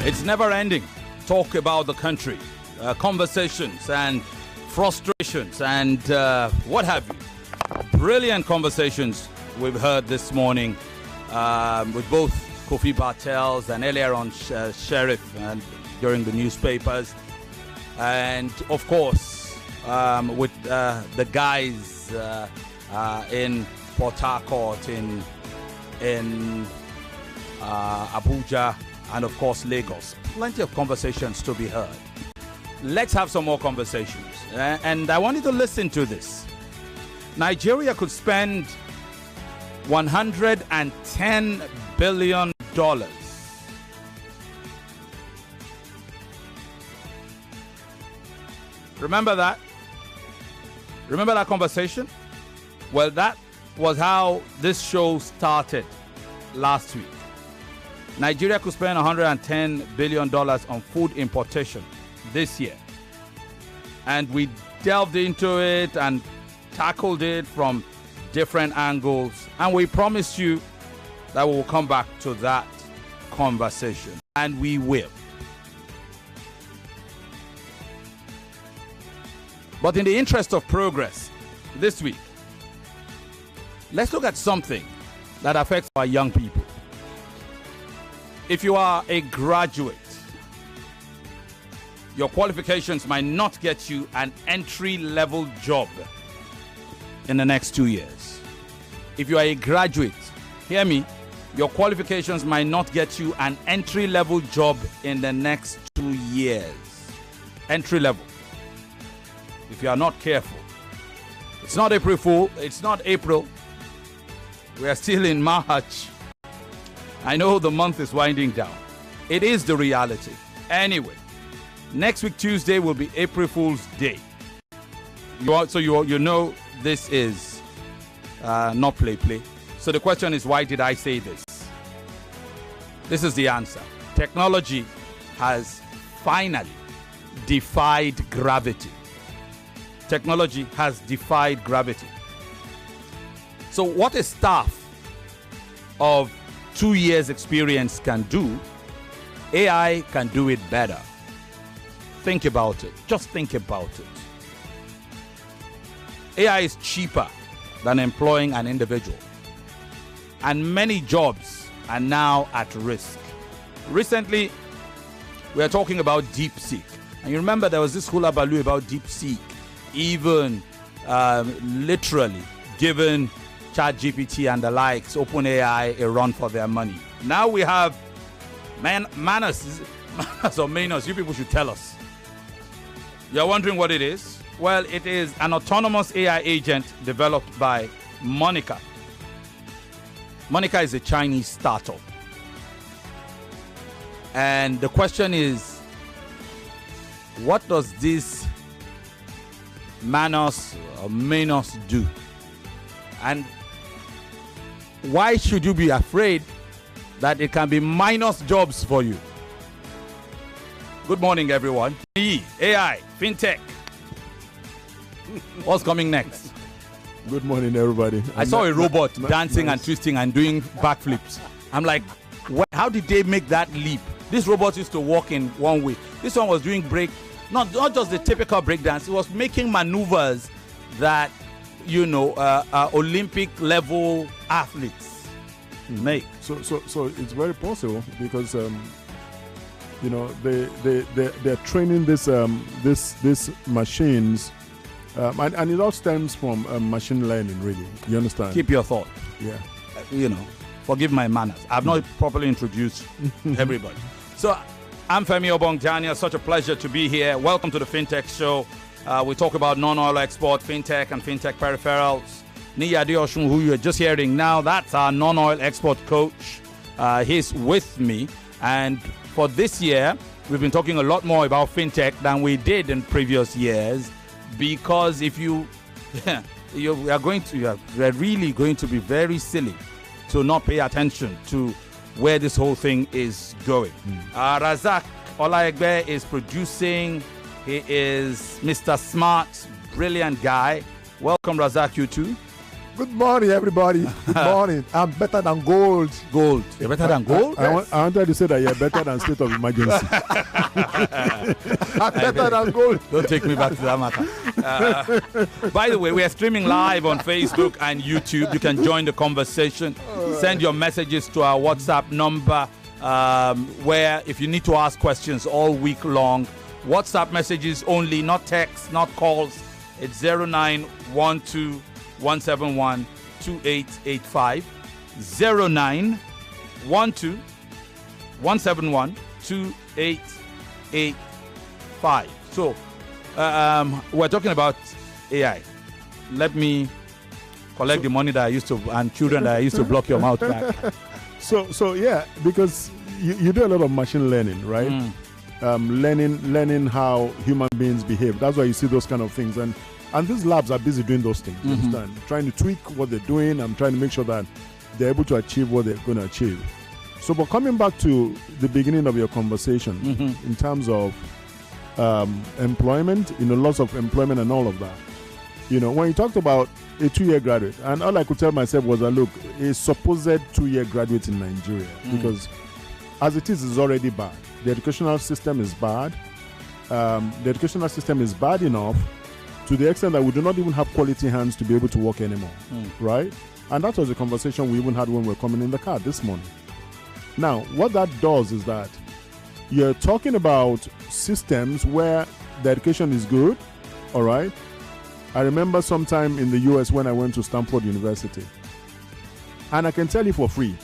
It's never ending. Talk about the country, conversations and frustrations and what have you. Brilliant conversations we've heard this morning with both Kofi Bartels and earlier on Sheriff and during the newspapers. And of course, with the guys in Port Harcourt, in Abuja, and of course Lagos. Plenty of conversations to be heard. Let's have some more conversations. And I want you to listen to this. Nigeria could spend $110 billion. Remember that? Remember that conversation? Well, that was how this show started last week. Nigeria could spend $110 billion on food importation this year. And we delved into it and tackled it from different angles. And we promised you that we will come back to that conversation. And we will. But in the interest of progress, this week, let's look at something that affects our young people. If you are a graduate, your qualifications might not get you an entry-level job in the next 2 years. If you are a graduate, hear me, your qualifications might not get you an entry-level job in the next 2 years. Entry-level. If you are not careful. It's not April Fool. It's not April. We are still in March. I know the month is winding down. It is the reality. Anyway, next week Tuesday will be April Fool's Day. You know this is not play. So the question is, why did I say this? This is the answer. Technology has finally defied gravity. Technology has defied gravity. So what a staff of 2 years experience can do, AI can do it better. Think about it. Just think about it. AI is cheaper than employing an individual. And many jobs are now at risk. Recently, we are talking about DeepSeek. And you remember there was this hula baloo about DeepSeek, even literally giving ChatGPT and the likes, OpenAI, a run for their money. Now we have Manus or Manus. You people should tell us. You're wondering what it is? Well, it is an autonomous AI agent developed by Monica. Monica is a Chinese startup. And the question is, what does this Manus or Manus do? And why should you be afraid that it can be minus jobs for you? Good morning, everyone. AI, Fintech. What's coming next? Good morning, everybody. I saw a robot dancing and twisting and doing backflips. I'm like, how did they make that leap? This robot used to walk in one way. This one was doing not just the typical break dance. It was making maneuvers that, Olympic level athletes make. So it's very possible because they're training this machines, and it all stems from machine learning. Really, you understand? Keep your thought. Yeah. Forgive my manners. I've not properly introduced everybody. So I'm Femi Obong-Daniels. Such a pleasure to be here. Welcome to the Fintex show. We talk about non-oil export, fintech, and fintech peripherals. Niya Adeosun, who you're just hearing now, that's our non-oil export coach. He's with me. And for this year, we've been talking a lot more about fintech than we did in previous years. Because if we are really going to be very silly to not pay attention to where this whole thing is going. Razak Olaegbe is producing. He is Mr. Smart, brilliant guy. Welcome, Razak, you too. Good morning, everybody. Good morning. I'm better than gold. Gold. You're better than gold? I wanted to say that you're better than state of emergency. I'm better than gold. Don't take me back to that matter. By the way, we are streaming live on Facebook and YouTube. You can join the conversation. Send your messages to our WhatsApp number, where if you need to ask questions all week long, WhatsApp messages only, not texts, not calls. It's 0912 171 2885 0912 171 2885. So we're talking about AI. Let me collect the money that I used to, and children that I used to block your mouth back. So yeah, because you do a lot of machine learning, right? Learning how human beings behave. That's why you see those kind of things. And these labs are busy doing those things, you understand? Trying to tweak what they're doing. I'm trying to make sure that they're able to achieve what they're going to achieve. So, but coming back to the beginning of your conversation, in terms of employment, lots of employment and all of that, when you talked about a 2-year graduate, and all I could tell myself was that, look, a supposed 2-year graduate in Nigeria, because as it is already bad. The educational system is bad. The educational system is bad enough to the extent that we do not even have quality hands to be able to work anymore, right? And that was the conversation we even had when we were coming in the car this morning. Now, what that does is that you're talking about systems where the education is good, all right? I remember sometime in the US when I went to Stanford University, and I can tell you for free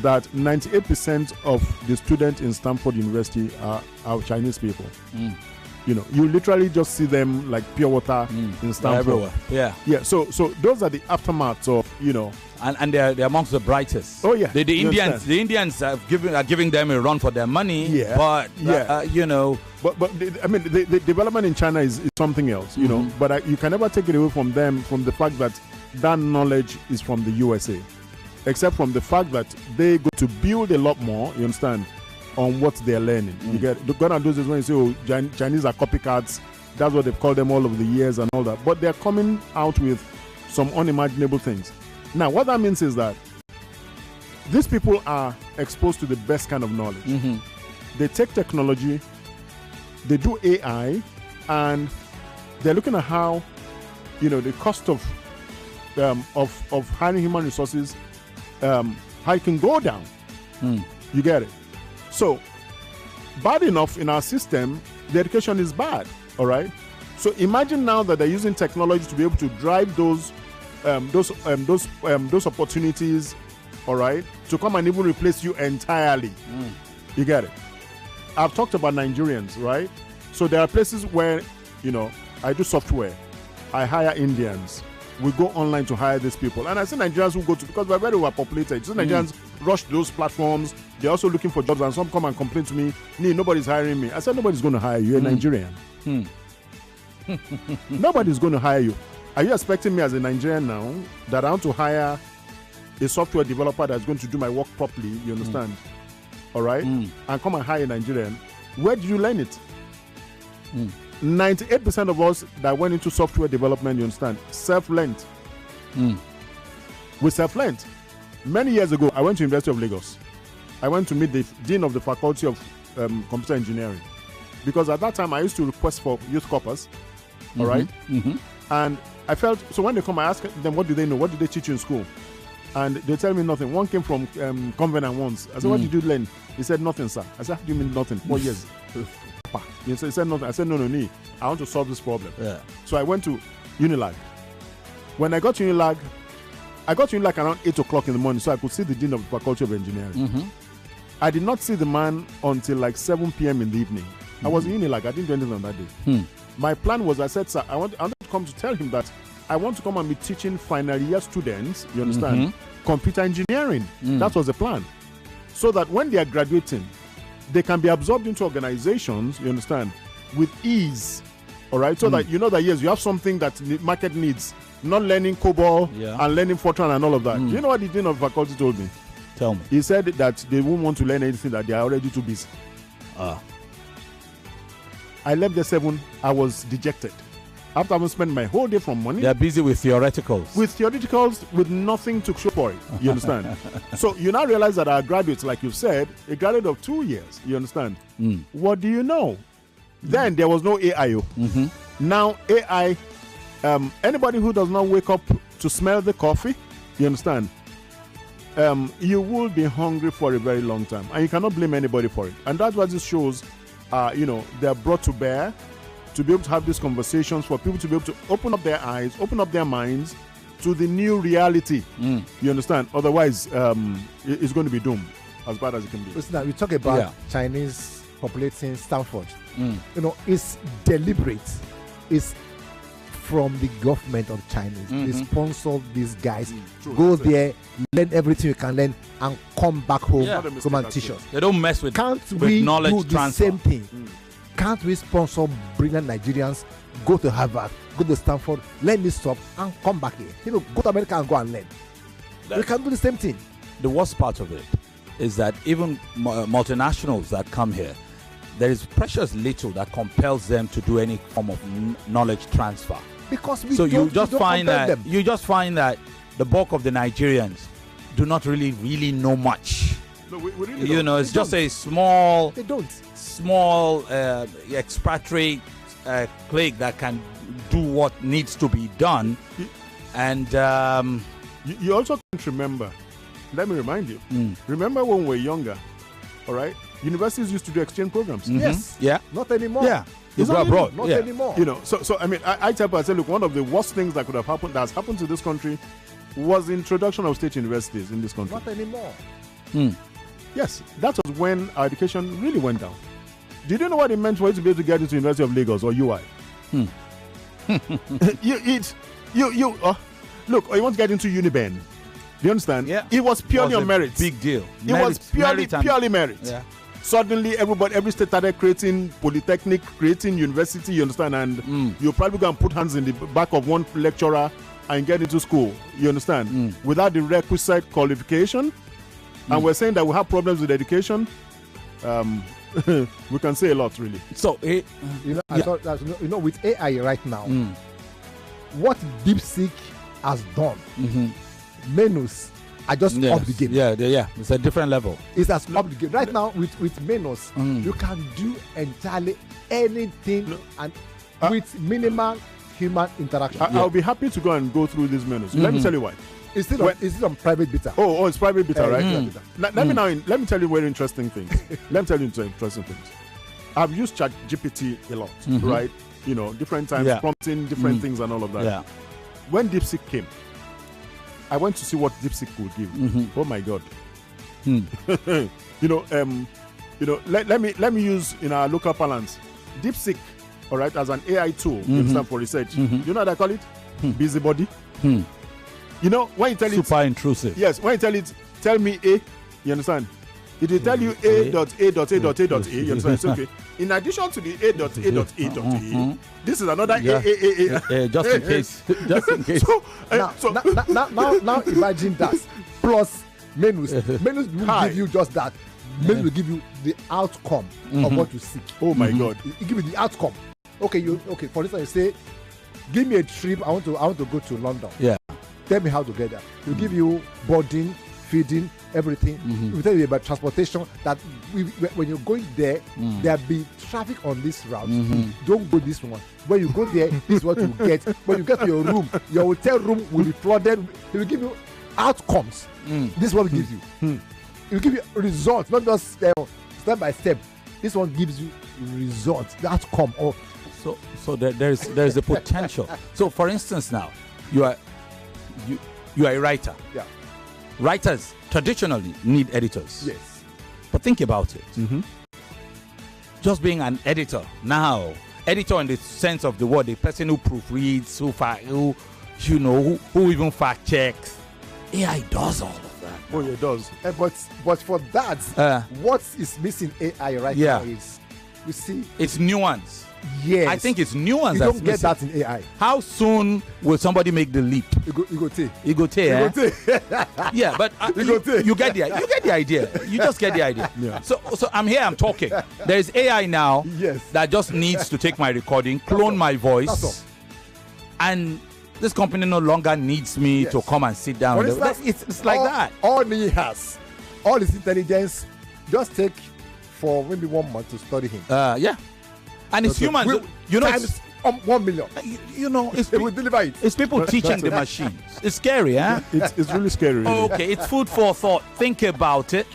that 98% of the students in Stanford University are Chinese people. You literally just see them like pure water in Stanford. Everywhere. Yeah. So those are the aftermaths of and they're amongst the brightest. Oh yeah. The Indians are giving them a run for their money. Yeah. But But the development in China is something else. But you can never take it away from them, from the fact that knowledge is from the USA, except from the fact that they go to build a lot more. You understand? On what they're learning. You get the gonna do this when you say, Chinese are copycats. That's what they've called them all over the years and all that. But they're coming out with some unimaginable things. Now, what that means is that these people are exposed to the best kind of knowledge. They take technology, they do AI, and they're looking at how, the cost of hiring human resources, how it can go down. You get it? So, bad enough in our system, the education is bad, all right? So imagine now that they're using technology to be able to drive those opportunities, all right, to come and even replace you entirely. You get it? I've talked about Nigerians, right? So there are places where, I do software, I hire Indians. We go online to hire these people. And I see Nigerians who go to, because we're very overpopulated. So Nigerians rush to those platforms. They're also looking for jobs, and some come and complain to me, nobody's hiring me. I said, nobody's going to hire you. You're a Nigerian. Nobody's going to hire you. Are you expecting me as a Nigerian now that I want to hire a software developer that's going to do my work properly? You understand? All right? And come and hire a Nigerian. Where did you learn it? 98% of us that went into software development, you understand, self-learned. We self-learned. Many years ago, I went to University of Lagos. I went to meet the Dean of the Faculty of Computer Engineering. Because at that time, I used to request for youth corpus. All right? And I felt, so when they come, I ask them, what do they know? What did they teach you in school? And they tell me nothing. One came from Covenant once. I said, what did you learn? He said, nothing, sir. I said, how do you mean nothing? 4 years. He said nothing. I said, no, I want to solve this problem. So I went to Unilag. When I got to Unilag around 8 o'clock in the morning, so I could see the Dean of the Faculty of Engineering. I did not see the man until like 7 p.m. in the evening. I was in Unilag. I didn't do anything on that day. My plan was, I said, sir, I wanted to come to tell him that I want to come and be teaching final year students, you understand, computer engineering. That was the plan. So that when they are graduating, they can be absorbed into organizations, you understand, with ease. All right? So that you know that, yes, you have something that the market needs, not learning COBOL and learning Fortran and all of that. You know what the Dean of Faculty told me? Tell me. He said that they won't want to learn anything that they are already too busy. I left the 7, I was dejected. after having spent my whole day from morning. They're busy with theoreticals. With nothing to show for it. You understand? So you now realize that our graduates, like you've said, a graduate of 2 years. You understand? What do you know? Then there was no AI. Now AI, anybody who does not wake up to smell the coffee, you understand? You will be hungry for a very long time, and you cannot blame anybody for it. And that's what this shows. They're brought to bear to be able to have these conversations, for people to be able to open up their eyes, open up their minds to the new reality. You understand? Otherwise, it's going to be doomed, as bad as it can be. Listen, now we talk about Chinese populating Stanford. It's deliberate. It's from the government of Chinese. They sponsor these guys. Go there, learn everything you can learn, and come back home. Come and teach us. They don't mess with, knowledge do the transfer. Same thing? Can't we sponsor brilliant Nigerians? Go to Harvard, go to Stanford, learn this stuff, and come back here. Go to America and go and learn. We can do the same thing. The worst part of it is that even multinationals that come here, there is precious little that compels them to do any form of knowledge transfer. Because you just find that the bulk of the Nigerians do not really know much. No, we really don't. It's just a small. They don't. Small expatriate clique that can do what needs to be done. And you also can't remember. Let me remind you. Remember when we were younger, all right? Universities used to do exchange programs. Yes. Yeah. Not anymore. Yeah. You go abroad. Not anymore. So I mean, I tell people, I say, look, one of the worst things that could have happened, that's happened to this country, was the introduction of state universities in this country. Not anymore. Yes, that was when our education really went down. Did you know what it meant for you to be able to get into University of Lagos or UI? Look, or you want to get into Uniben. Do you understand? Yeah. It was purely on merit. Big deal. It was purely merit. Yeah. Suddenly, every state started creating polytechnic, creating university, you understand? And you're probably going to put hands in the back of one lecturer and get into school, you understand? Without the requisite qualification. And we're saying that we have problems with education. We can say a lot, really. So, I thought that, with AI right now, what DeepSeek has done, menus are just up the game. Yeah. It's a different level. It's as up the game. Right now, with menus, you can do entirely anything and with minimal human interaction. I'll be happy to go through these menus. Let me tell you why. Is it on private beta? Oh, it's private beta, right? Let me tell you very interesting things. I've used ChatGPT a lot, right? Different times, prompting different things and all of that. Yeah. When DeepSeek came, I went to see what DeepSeek could give. Oh my God. Let me use in our local parlance, DeepSeek, all right, as an AI tool, you understand, for research. You know what I call it? Busybody. When you tell it super intrusive. Yes, when you tell it, tell me A, you understand? It will tell you A.A.A.A.A. You understand? It's okay. In addition to the A.A.A.A, this is another A. Just in case. Now imagine that plus menus. Menus will give you just that. Menus will give you the outcome of what you seek. Oh my God! It give you the outcome. Okay. For instance, you say, give me a trip. I want to go to London. Yeah. Tell me how to get there. We'll give you boarding, feeding, everything. We'll tell you about transportation, that when you're going there, there'll be traffic on this route. Don't go this one. When you go there, this is what you get. When you get to your room, your hotel room will be flooded. They will give you outcomes. This is what it gives you. It will give you results, not just step by step. This one gives you results, the outcome. So there's the potential. So for instance, now you are a writer. Yeah. Writers traditionally need editors. Yes. But think about it. Just being an editor now, editor in the sense of the word, the person who proofreads, who even fact checks. AI does all of that. Oh, yeah, it does. But for that, what is missing AI right now is, you see, it's nuance. Yes. I think it's nuance. You don't get that in AI. How soon will somebody make the leap? You go take. Yeah, but you get the idea. You just get the idea. Yeah. So I'm here, I'm talking. There is AI now Yes. that just needs to take my recording, clone my voice, and this company no longer needs me to come and sit down. It's like that. All he has, all his intelligence, just take for maybe 1 month to study him. Yeah. And it's humans. Times 1 million. It will deliver it. It's people teaching the machines. It's scary, huh? It's really scary. Really. Okay, it's food for thought. Think about it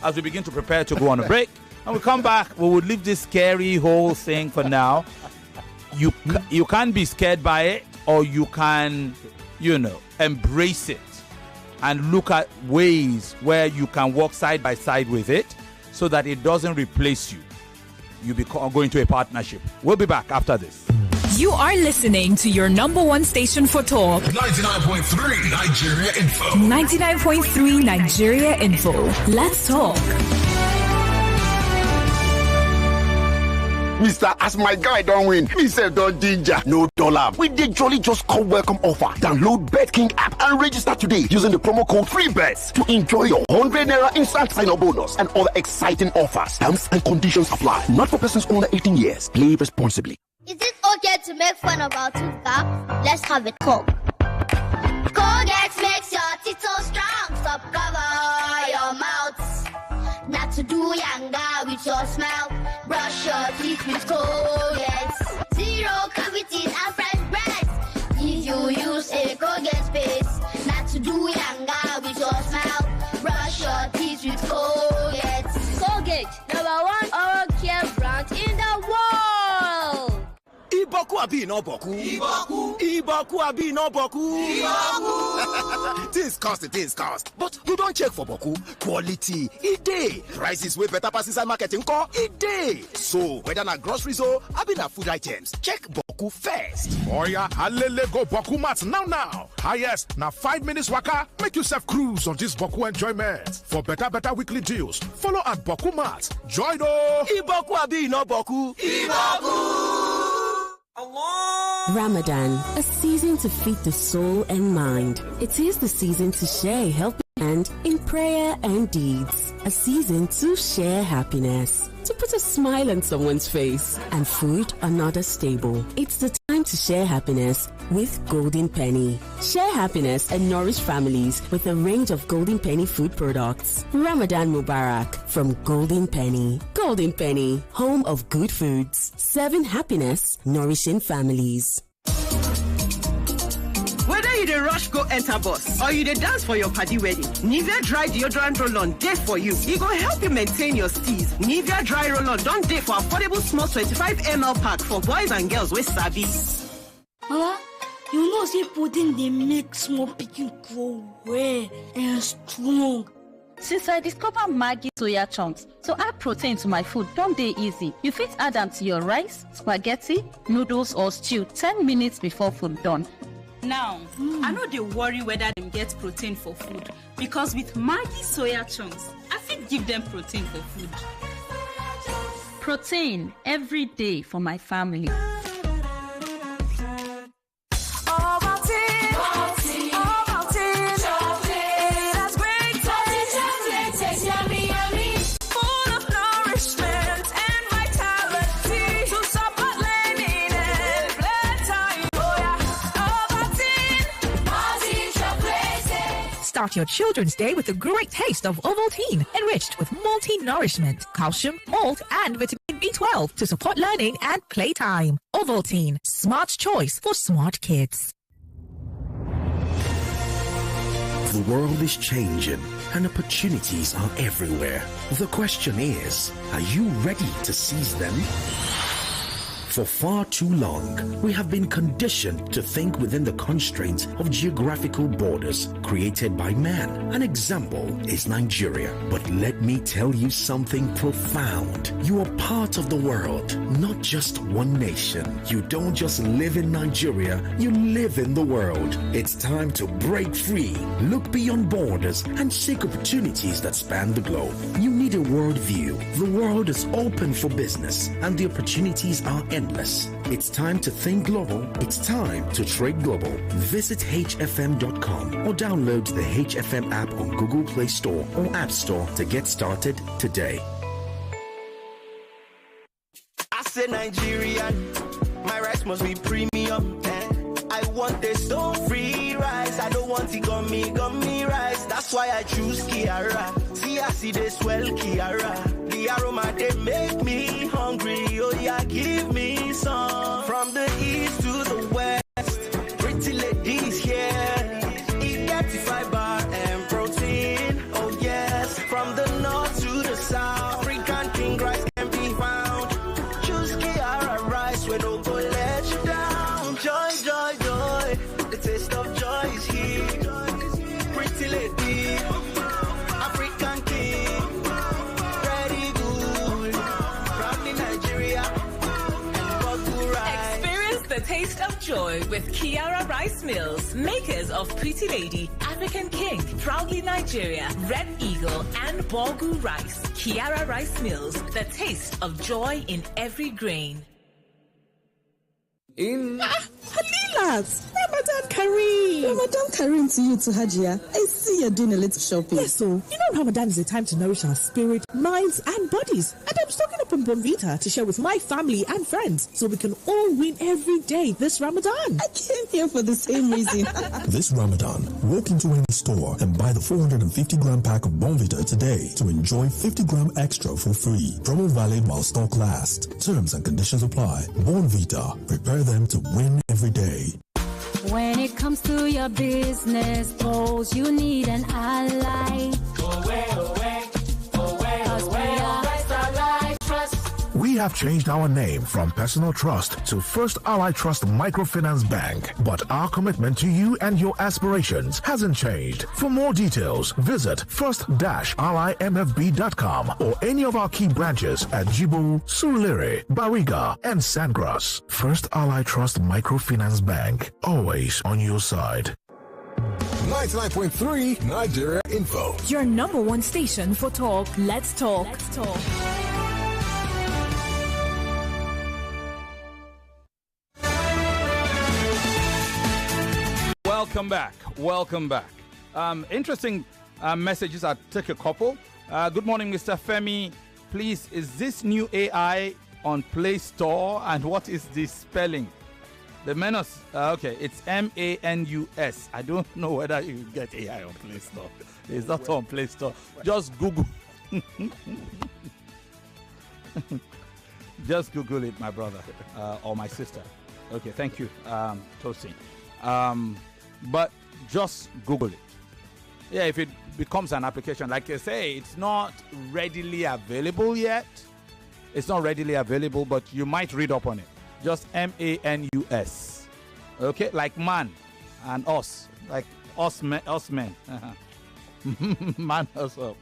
as we begin to prepare to go on a break. And we come back, we will leave this scary whole thing for now. You can't be scared by it, or you can, embrace it and look at ways where you can walk side by side with it so that it doesn't replace you. You go into a partnership. We'll be back after this. You are listening to your number one station for talk. 99.3 Nigeria Info. 99.3 Nigeria Info. Let's talk. Mr. As my guy don't win, me say don't danger, no dollar. With the jolly just call welcome offer. Download BetKing app and register today using the promo code FreeBets to enjoy your 100 Naira instant sign-up bonus and other exciting offers. Terms and conditions apply. Not for persons under 18 years. Play responsibly. Is it okay to make fun of our tooth gap? Let's have it. Colgate makes your teeth so strong. Stop cover your mouth. Not to do younger with your smile. Brush your teeth with Colgate. Zero cavities and fresh breath. If you use a Colgate paste. Not to do younger with your smile. Brush your teeth with Colgate. Colgate, #1 oral care brand in the world. Iboku abi no boku. Iboku abi no boku. Things cost. But you don't check for boku. Quality, it day. Prices way better pass inside market nko, it day. So, whether na groceries or abi na food items, check boku first. Oya, halele go boku mats now. Highest, na 5 minutes waka. Make yourself cruise on this boku enjoyment. For better weekly deals, follow at boku mats. Join o. Iboku abi no boku. Iboku. Ramadan, a season to feed the soul and mind. It is the season to share a helping hand in prayer and deeds. A season to share happiness, to put a smile on someone's face, and food another stable. It's the time to share happiness with Golden Penny. Share happiness and nourish families with a range of Golden Penny food products. Ramadan Mubarak from Golden Penny. Golden Penny, home of good foods. Serving happiness, nourishing families. Whether you dey rush go enter bus or you dey dance for your party wedding, Nivea Dry Deodorant Roll-On dey for you. E go help you maintain your steeze. Nivea Dry Roll-On don dey for affordable small 25 ml pack for boys and girls wey sabi. Mama, you know say pudding dey make small pikin grow well and strong. Since I discovered Maggi soya chunks, to add protein to my food don't dey easy. You fit add them to your rice, spaghetti, noodles or stew 10 minutes before food done. Now, I know they worry whether them get protein for food because with Maggi soya chunks, I fit give them protein for food. Protein every day for my family. Start your children's day with a great taste of Ovaltine, enriched with multi-nourishment, calcium, malt, and vitamin B12 to support learning and playtime. Ovaltine, smart choice for smart kids. The world is changing and opportunities are everywhere. The question is, are you ready to seize them? For far too long, we have been conditioned to think within the constraints of geographical borders created by man. An example is Nigeria. But let me tell you something profound. You are part of the world, not just one nation. You don't just live in Nigeria, you live in the world. It's time to break free, look beyond borders, and seek opportunities that span the globe. You need a worldview. The world is open for business, and the opportunities are endless. It's time to think global. It's time to trade global. Visit hfm.com or download the HFM app on Google Play Store or App Store to get started today. I say Nigerian, my rice must be premium. I want a stone-free rice. I don't want it gummy rice. That's why I choose Kiara. See, I see this well, Kiara. The aroma, they make me hungry. Oh yeah, give me some. From the east to the west, pretty ladies here. Eat that fiber and protein. Oh yes, from the north to the south, African king rice can be found. Choose Kiara rice, we don't go let you down. Joy, joy, joy, the taste of joy is here. Pretty lady, African king, ready good, proudly Nigeria, and Bogu rice. Experience the taste of joy with Kiara Rice Mills, makers of Pretty Lady, African King, Proudly Nigeria, Red Eagle, and Bogu Rice. Kiara Rice Mills, the taste of joy in every grain. Halilas, Ramadan Kareem. Ramadan Kareem to you to Hajia. I see you're doing a little shopping. Yes, so you know Ramadan is a time to nourish our spirit, minds, and bodies. And I'm stocking up on Bonvita to share with my family and friends so we can all win every day this Ramadan. I came here for the same reason. This Ramadan, walk into any store and buy the 450-gram pack of Bonvita today to enjoy 50-gram extra for free. Promo valid while stock lasts. Terms and conditions apply. Bonvita, prepare them to win every day. When it comes to your business goals, you need an ally. We have changed our name from Personal Trust to First Ally Trust Microfinance Bank, but our commitment to you and your aspirations hasn't changed. For more details, visit first-allimfb.com or any of our key branches at Jibu, Surulere, Bariga, and Sandgrass. First Ally Trust Microfinance Bank, always on your side. 99.3 Nigeria Info. Your number one station for talk. Let's talk. Welcome back. Interesting messages. I'll take a couple. Good morning, Mr. Femi. Please, is this new AI on Play Store? And what is the spelling? The Manus. Okay, it's MANUS. I don't know whether you get AI on Play Store. It's not on Play Store. Just Google. Just Google it, my brother or my sister. Okay, thank you, Tosin. But just Google it. Yeah, if it becomes an application, like I say, it's not readily available yet. It's not readily available, but you might read up on it. Just MANUS. Okay, like man and us, like us men. Man us up.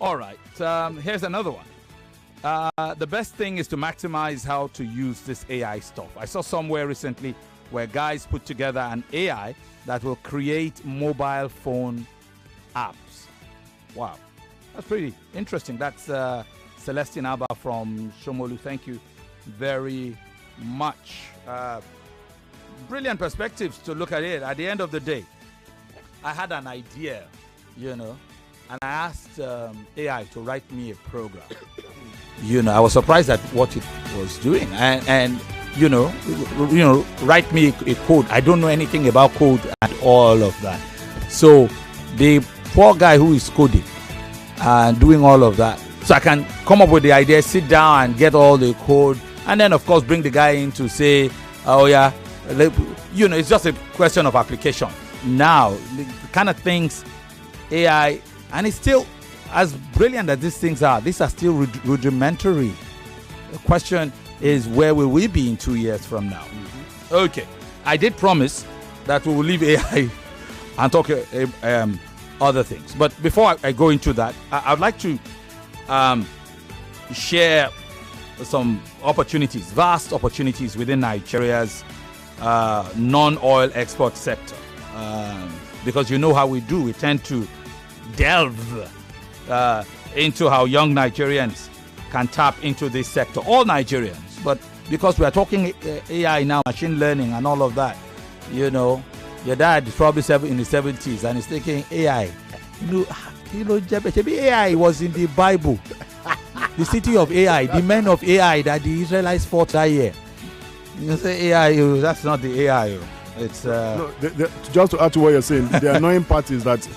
All right. Here's another one. The best thing is to maximize how to use this AI stuff. I saw somewhere recently where guys put together an AI that will create mobile phone apps. Wow, that's pretty interesting. That's Celestine Abba from Shomolu. Thank you very much. Brilliant perspectives to look at it. At the end of the day, I had an idea, and I asked AI to write me a program. I was surprised at what it was doing, and write me a code. I don't know anything about code and all of that. So the poor guy who is coding and doing all of that, so I can come up with the idea, sit down and get all the code, and then of course bring the guy in to say, oh yeah, it's just a question of application. Now, the kind of things AI, and it's still as brilliant as these things are, these are still rudimentary. The question is, where will we be in 2 years from now? Okay, I did promise that we will leave AI and talk other things. But before I go into that, I'd like to share some opportunities, vast opportunities within Nigeria's non-oil export sector. Because you know how we do. We tend to delve into how young Nigerians can tap into this sector. All Nigerians. But because we are talking AI now, machine learning and all of that, your dad is probably in the 70s and he's thinking AI. AI was in the Bible. The city of AI, the men of AI that the Israelites fought that year. You say AI, that's not the AI. It's just to add to what you're saying, the annoying part is that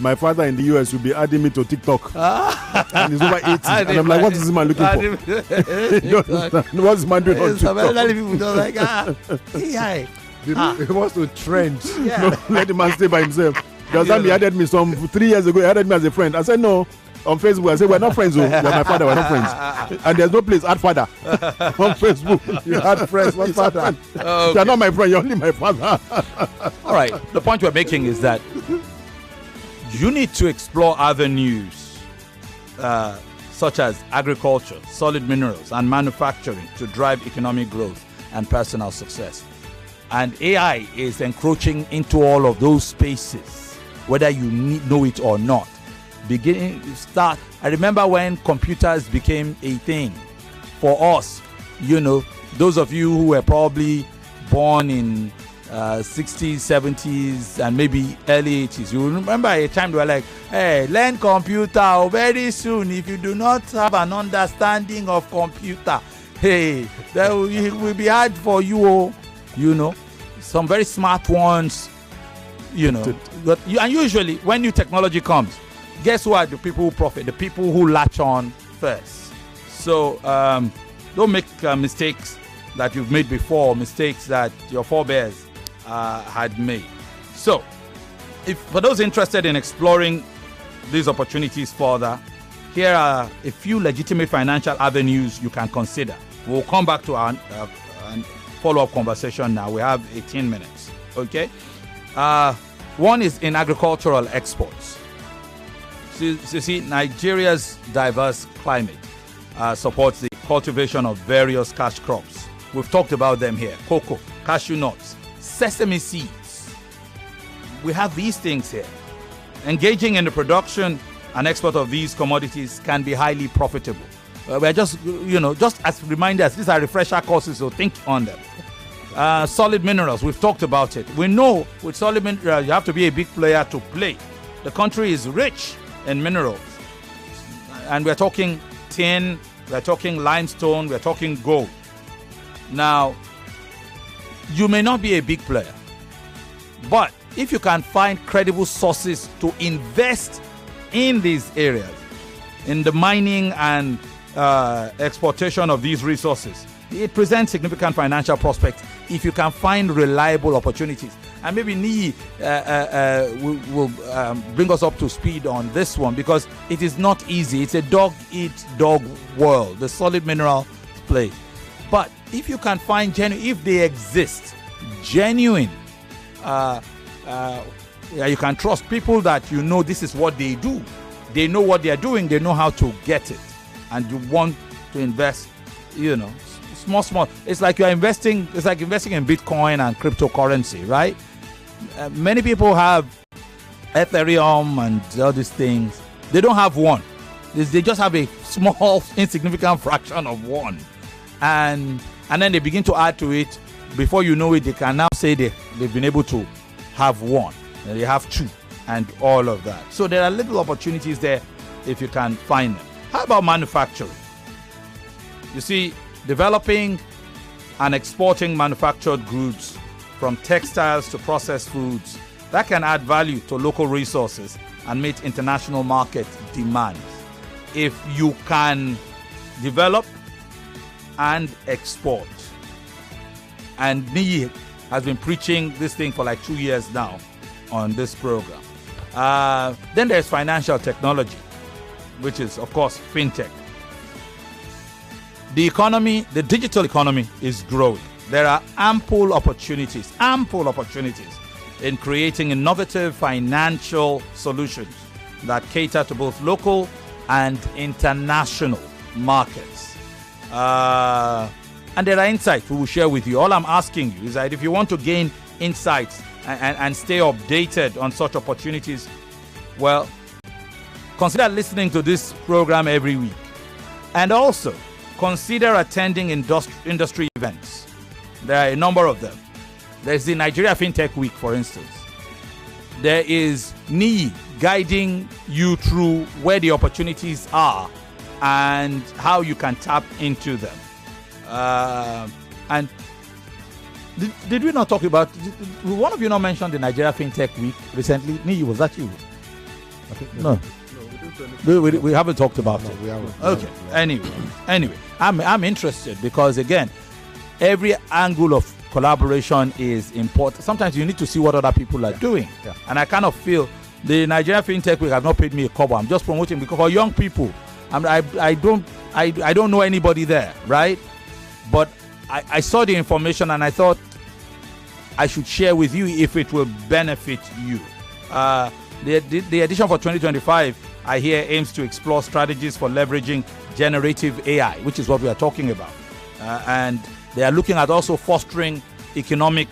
my father in the US will be adding me to TikTok, and he's over 80, and I'm like, what is this man looking for? What's this man doing on TikTok? People don't like He wants to trend. No, let the man stay by himself. Because he added me 3 years ago. He added me as a friend. I said no. On Facebook, I said we're not friends. You're my father. We're not friends. And there's no place add father on Facebook. You add friends. What father? Okay. You're not my friend. You're only my father. All right. The point we're making is that you need to explore avenues such as agriculture, solid minerals, and manufacturing to drive economic growth and personal success. And AI is encroaching into all of those spaces, whether you know it or not. I remember when computers became a thing for us. Those of you who were probably born in 60s, 70s, and maybe early 80s, you remember a time they were like, hey, learn computer very soon. If you do not have an understanding of computer, hey, that will be hard for you. Some very smart ones, but and usually when new technology comes, guess what? The people who profit, the people who latch on first. So don't make mistakes that you've made before, mistakes that your forebears had made. So, for those interested in exploring these opportunities further, here are a few legitimate financial avenues you can consider. We'll come back to our follow-up conversation now. We have 18 minutes. Okay. One is in agricultural exports. You see, Nigeria's diverse climate supports the cultivation of various cash crops. We've talked about them here: cocoa, cashew nuts, sesame seeds. We have these things here. Engaging in the production and export of these commodities can be highly profitable. We're just as reminders, these are refresher courses, so think on them. Solid minerals, we've talked about it. We know with solid minerals, you have to be a big player to play. The country is rich in minerals. And we're talking tin, we're talking limestone, we're talking gold. Now, you may not be a big player, but if you can find credible sources to invest in these areas, in the mining and exportation of these resources, it presents significant financial prospects if you can find reliable opportunities. And maybe Nii will bring us up to speed on this one, because it is not easy. It's a dog-eat-dog world, the solid mineral place. But if you can find if they exist, genuine, you can trust people that this is what they do. They know what they are doing. They know how to get it. And you want to invest, small. It's like investing in Bitcoin and cryptocurrency, right? Many people have Ethereum and all these things. They don't have one. They just have a small, insignificant fraction of one. And then they begin to add to it. Before you know it, they can now say they've been able to have one. And they have two and all of that. So there are little opportunities there if you can find them. How about manufacturing? You see, developing and exporting manufactured goods from textiles to processed foods, that can add value to local resources and meet international market demands. If you can develop and export, and Nii has been preaching this thing for like 2 years now on this program. Then there's financial technology, which is, of course, fintech. The economy, the digital economy, is growing. There are ample opportunities in creating innovative financial solutions that cater to both local and international markets. And there are insights we will share with you. All I'm asking you is that if you want to gain insights and stay updated on such opportunities, well, consider listening to this program every week. And also, consider attending industry events. There are a number of them. There's the Nigeria FinTech Week, for instance. There is Nii guiding you through where the opportunities are and how you can tap into them. And Did we not talk about? Did one of you not mentioned the Nigeria FinTech Week recently? Nee, was that you? No. We haven't talked about it. We haven't. Okay. Anyway, I'm interested because again, every angle of collaboration is important. Sometimes you need to see what other people are doing, and I kind of feel the Nigeria FinTech Week have not paid me a kobo. I'm just promoting because for young people, I don't know anybody there, right? But I saw the information and I thought I should share with you if it will benefit you. The edition for 2025, I hear, aims to explore strategies for leveraging generative AI, which is what we are talking about. And they are looking at also fostering economic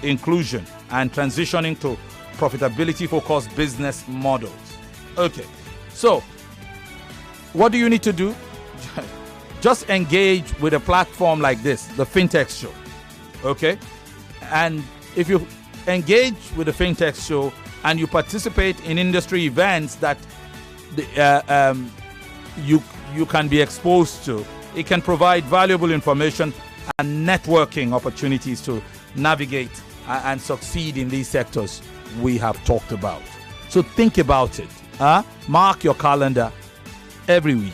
inclusion and transitioning to profitability-focused business models. Okay, so what do you need to do? Just engage with a platform like this, the Fintex Show. Okay, and if you engage with the Fintex Show and you participate in industry events that you can be exposed to, it can provide valuable information and networking opportunities to navigate and succeed in these sectors we have talked about. So think about it. Mark your calendar every week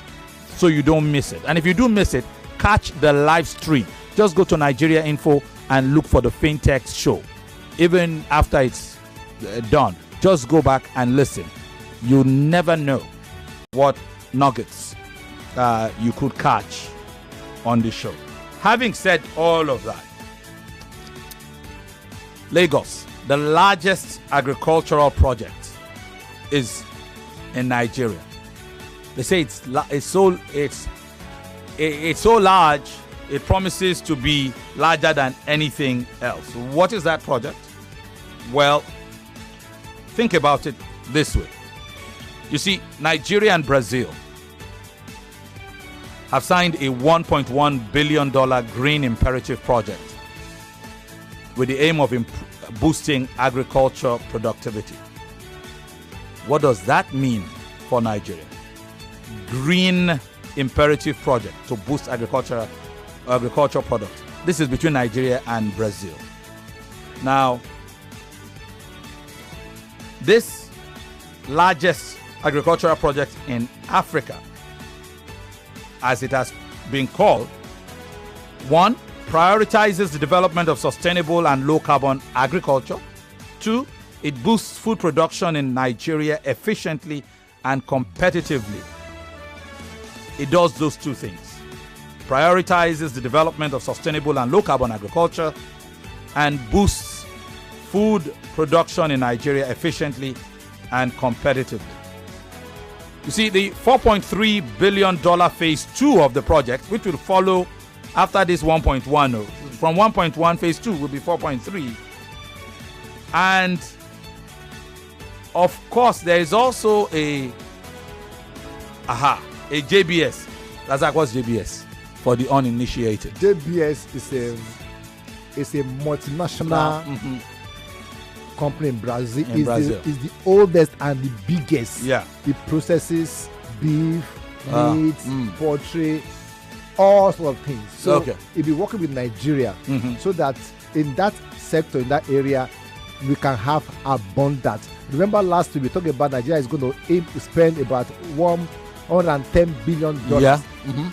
so you don't miss it. And if you do miss it, catch the live stream. Just go to Nigeria Info and look for the Fintex Show. Even after it's done, just go back and listen. You never know what nuggets you could catch on the show. Having said all of that, Lagos, the largest agricultural project, is in Nigeria. They say it's so large, it promises to be larger than anything else. What is that project? Well, think about it this way. You see, Nigeria and Brazil have signed a $1.1 billion green imperative project with the aim of boosting agriculture productivity. What does that mean for Nigeria? Green imperative project to boost agriculture products. This is between Nigeria and Brazil. Now, this largest agricultural project in Africa, as it has been called, one, prioritizes the development of sustainable and low-carbon agriculture. Two, it boosts food production in Nigeria efficiently and competitively. It does those two things. Prioritizes the development of sustainable and low-carbon agriculture and boosts food production in Nigeria efficiently and competitively. You see, the $4.3 billion phase 2 of the project, which will follow after this 1.1, from 1.1 phase 2 will be 4.3. And of course, there is also a JBS. That's like, what's JBS for the uninitiated? JBS is a multinational company in Brazil. Is the oldest and the biggest. Yeah. It processes beef, meat, poultry, all sorts of things. So it'll be working with Nigeria so that in that sector, in that area, we can have abundance. Remember last week we talked about Nigeria is going to aim to spend about $110 billion. Yeah.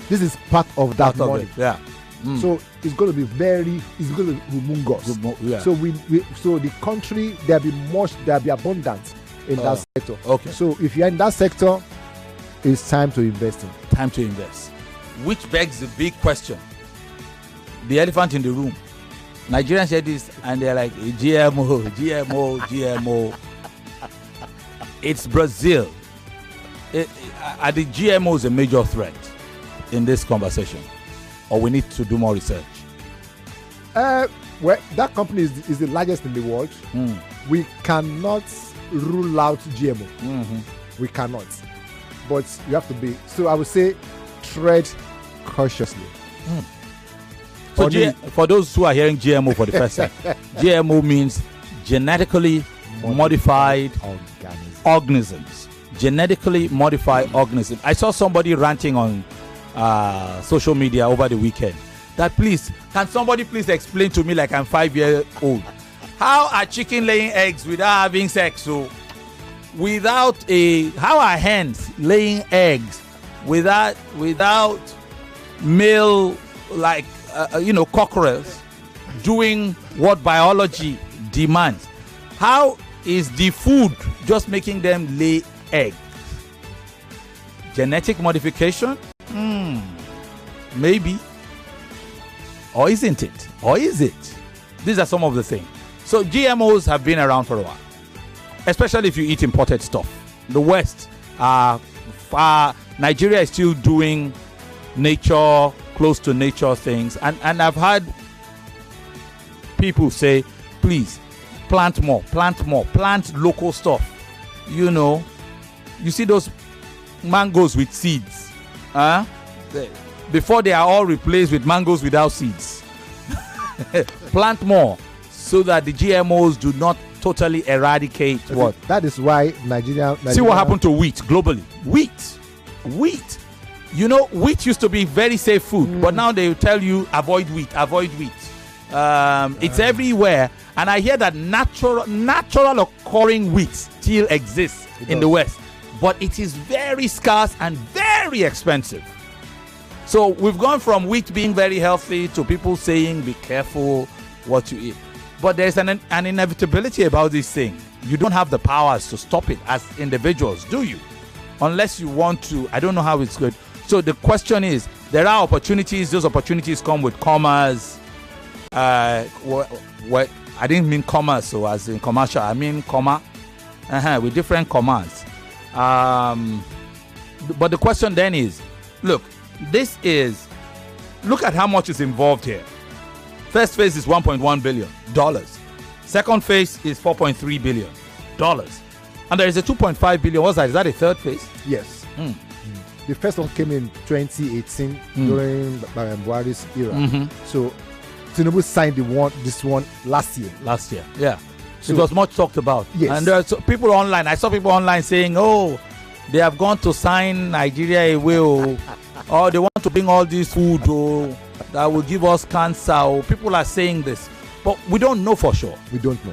This is part of that money. Yeah. So it's going to be it's going to be humongous. Yeah. So so the country, there'll be abundance in that sector. Okay. So if you're in that sector, it's time to invest in. Time to invest. Which begs the big question. The elephant in the room. Nigerians said this and they're like, GMO. It's Brazil. Are the GMOs a major threat in this conversation? Or we need to do more research? Well, that company is the largest in the world. We cannot rule out GMO. We cannot. But you have to be. So I would say tread cautiously. So for those who are hearing GMO for the first time, GMO means genetically modified organisms. Genetically modified organisms. I saw somebody ranting on social media over the weekend that please, can somebody please explain to me like I'm 5 years old? How are chicken laying eggs without having sex? So how are hens laying eggs without male, like cockerels doing what biology demands? How is the food just making them lay eggs? Genetic modification? Maybe. Or isn't it? Or is it? These are some of the things. So GMOs have been around for a while, especially if you eat imported stuff. The West, Nigeria is still doing nature, close to nature things. And I've had people say, please, plant more, plant local stuff. You see those mangoes with seeds? Before they are all replaced with mangoes without seeds. Plant more so that the GMOs do not totally eradicate what? That is why Nigeria. See what happened to wheat globally. Wheat. Wheat used to be very safe food, but now they tell you avoid wheat. It's everywhere, and I hear that natural occurring wheat still exists in the West, but it is very scarce and very expensive. So we've gone from wheat being very healthy to people saying be careful what you eat. But there's an inevitability about this thing. You don't have the powers to stop it as individuals, do you? Unless you want to. I don't know how it's good. So the question is, there are opportunities. Those opportunities come with commas. What I didn't mean commas, so as in commercial. I mean comma. With different commas. But the question then is, look at how much is involved here. First phase is $1.1 billion. Second phase is $4.3 billion. And there is a $2.5 billion. What's that? Is that a third phase? Yes. The first one came in 2018 during Buhari's era. So Tinubu signed this one last year. Yeah. So it was much talked about. Yes. And there are people online. I saw people online saying, "Oh, they have gone to sign Nigeria away, or they want to bring all this food, that will give us cancer." People are saying this, but we don't know for sure. We don't know.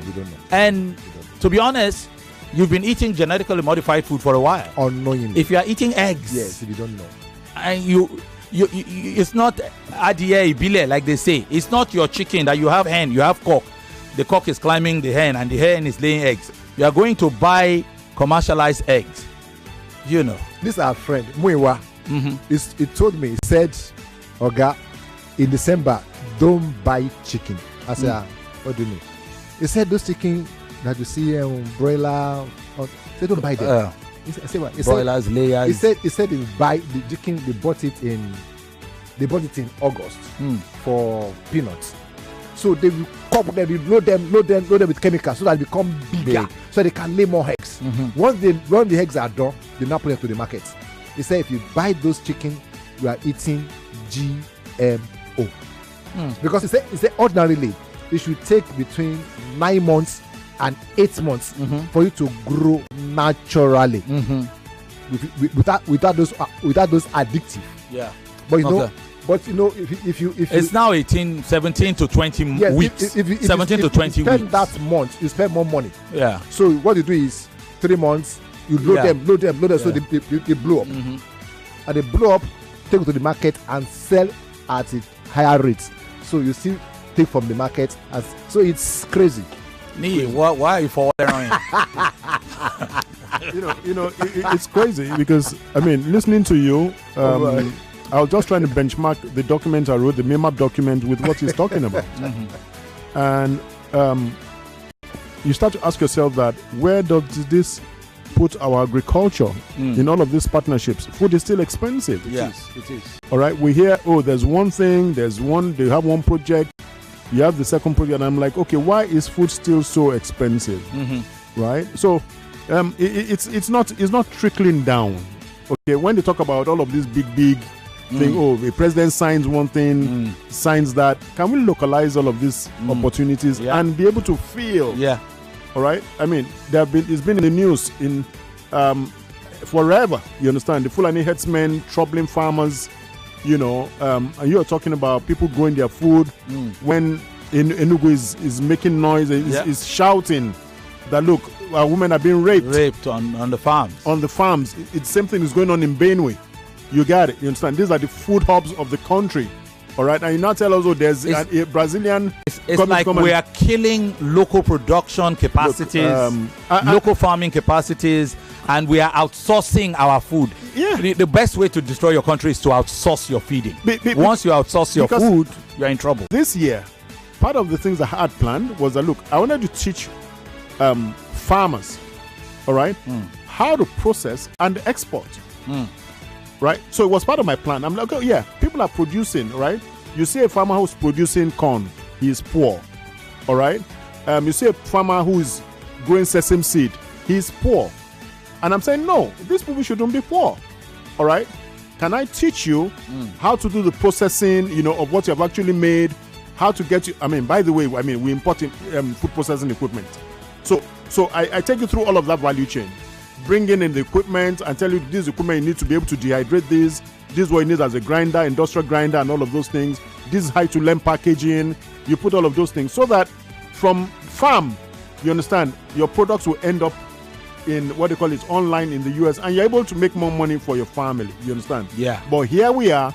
And to be honest, you've been eating genetically modified food for a while. Unknowingly. If you are eating eggs, yes, if you don't know, and you it's not adiye ibile like they say. It's not your chicken that you have hen, you have cock. The cock is climbing the hen, and the hen is laying eggs. You are going to buy commercialized eggs. This our friend Muiwa. He told me. He said, "Oga, in December, don't buy chicken." I said, "What do you mean?" He said, "Those chicken that you see broiler, they don't buy them." I said, "What?" Broilers, layers. He said they buy the chicken. They bought it in August for peanuts. So they will load them with chemicals so that they become bigger, so they can lay more eggs. Once the eggs are done, they now put them to the market. He said, if you buy those chicken, you are eating GMO. Because he said ordinarily it should take between 9 months and 8 months for you to grow naturally without those addictive. Yeah. But if you it's now 17 to 20 weeks. If 17 to 20 you spend weeks. that month, you spend more money. Yeah. So what you do is 3 months, you load them, so they blow up. And they blow up, take them to the market and sell at a higher rate. So you still take from the market, so it's crazy. Why are you forwarding on it's crazy because listening to you, I was just trying to benchmark the document I wrote, the MEMAP document, with what he's talking about. And you start to ask yourself that where does this put our agriculture in all of these partnerships? Food is still expensive. It is. All right, we hear, there's one thing, they have one project, you have the second project, and I'm like, okay, why is food still so expensive? Right? So it's not trickling down. Okay, when they talk about all of this big thing, the president signs one thing, signs that, can we localize all of these opportunities and be able to feel? All right, it's been in the news in forever. You understand, the Fulani headsmen troubling farmers and you're talking about people growing their food when Enugu is making noise, is shouting that, look, women are being raped on the farms. On the farms. It's same thing is going on in Benue. You got it. You understand? These are the food hubs of the country. All right. And you now tell us, there's a Brazilian. It's like we are killing local production capacities, local farming capacities, and we are outsourcing our food. Yeah. The best way to destroy your country is to outsource your feeding. Once you outsource your food, you're in trouble. This year, part of the things I had planned was that, look, I wanted to teach farmers, all right, how to process and export. Right? So it was part of my plan. I'm like, people are producing, right? You see a farmer who's producing corn, he is poor. All right? You see a farmer who is growing sesame seed, he is poor. And I'm saying, no, these people shouldn't be poor. All right? Can I teach you how to do the processing, of what you have actually made, how to get you, by the way, we import food processing equipment. So I take you through all of that value chain. Bring in the equipment and tell you this equipment you need to be able to dehydrate this. This is what you need as a grinder, industrial grinder, and all of those things. This is high to length packaging. You put all of those things so that from farm, you understand, your products will end up in what they call it online in the US, and you're able to make more money for your family. You understand? Yeah. But here we are.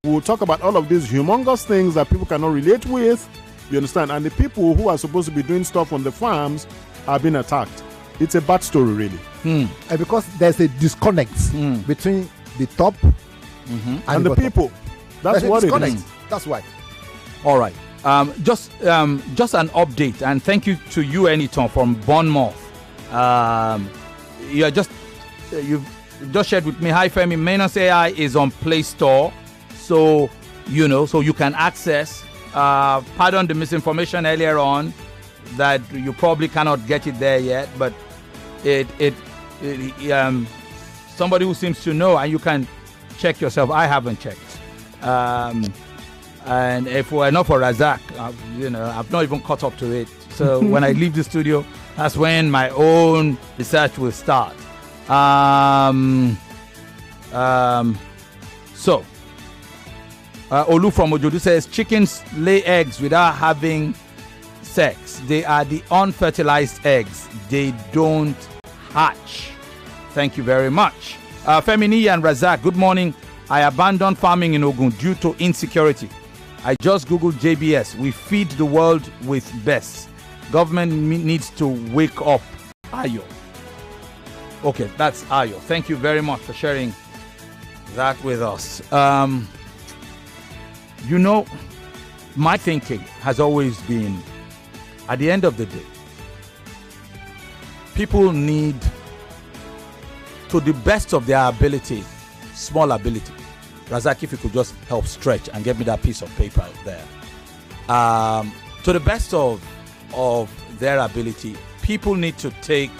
We'll talk about all of these humongous things that people cannot relate with. You understand? And the people who are supposed to be doing stuff on the farms are being attacked. It's a bad story, really. And because there's a disconnect between the top and the people. That's what it is. That's why. All right. Just an update, and thank you to you, Eniton, from Bournemouth. You've just shared with me. Hi, Femi. Menos AI is on Play Store, so you can access. Pardon the misinformation earlier on that you probably cannot get it there yet, but somebody who seems to know, and you can check yourself. I haven't checked. And if it were not for Razak, I've not even caught up to it. So when I leave the studio, that's when my own research will start. Olu from Ojodu says chickens lay eggs without having sex. They are the unfertilized eggs. They don't hatch. Thank you very much. Femini and Razak, good morning. I abandoned farming in Ogun due to insecurity. I just Googled JBS. We feed the world with best. Government needs to wake up. Ayo. Okay, that's Ayo. Thank you very much for sharing that with us. My thinking has always been, at the end of the day, people need, to the best of their ability, small ability. Razak, if you could just help stretch and get me that piece of paper there. To the best of their ability, people need to take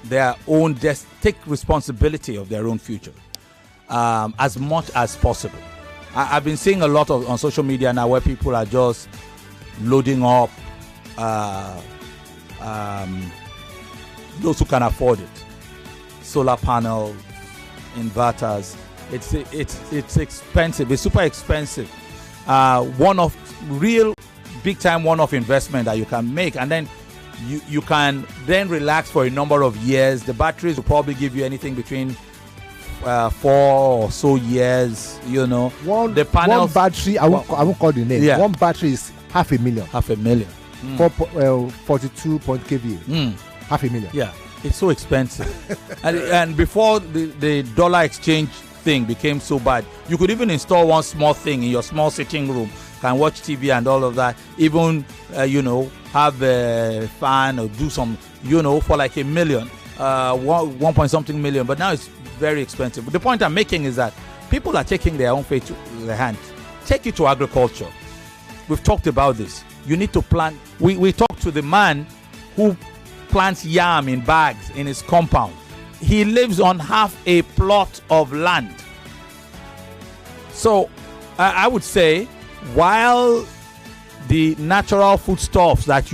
their own take responsibility of their own future as much as possible. I've been seeing a lot on social media now where people are just loading up those who can afford it, solar panels, inverters. It's expensive. It's super expensive. One-off, real big-time one-off investment that you can make, and then you can then relax for a number of years. The batteries will probably give you anything between 4 or so years. The panels. One battery. I won't call the name. Yeah. One battery is $500,000. $500,000. 42 kVA. $500,000. Yeah, it's so expensive. and before the dollar exchange thing became so bad, you could even install one small thing in your small sitting room, can watch TV and all of that, even have a fan or do some, for like $1 million, 1 point something million. But now it's very expensive. But the point I'm making is that people are taking their own fate to their hands. Take it to agriculture. We've talked about this. You need to plant. We talked to the man who plants yam in bags in his compound. He lives on half a plot of land. So I would say, while the natural foodstuffs that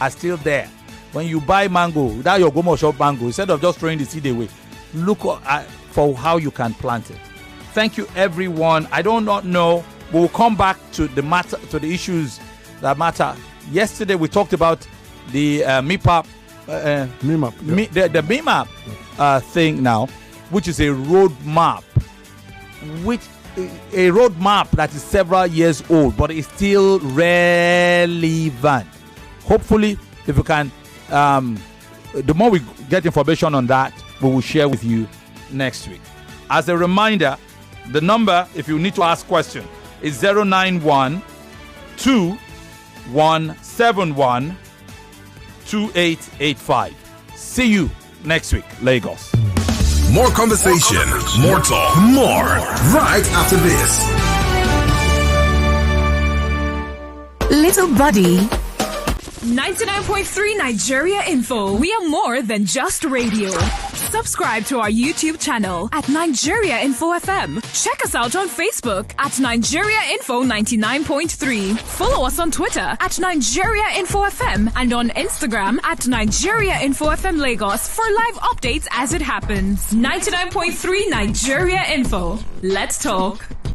are still there, when you buy mango, that your Gomo shop mango, instead of just throwing the seed away, look for how you can plant it. Thank you, everyone. I do not know. We'll come back to the matter, to the issues that matter. Yesterday we talked about the MIPAP, the MIMAP thing now, which is a roadmap, that is several years old, but is still relevant. Hopefully, if we can, the more we get information on that, we will share with you next week. As a reminder, the number, if you need to ask questions, is 091-2171-2885. See you next week, Lagos. More conversation, more talk, more right after this. Little buddy. 99.3 Nigeria Info. We are more than just radio. Subscribe to our YouTube channel at Nigeria Info FM. Check us out on Facebook at Nigeria Info 99.3. Follow us on Twitter at Nigeria Info FM and on Instagram at Nigeria Info FM Lagos for live updates as it happens. 99.3 Nigeria Info. Let's talk.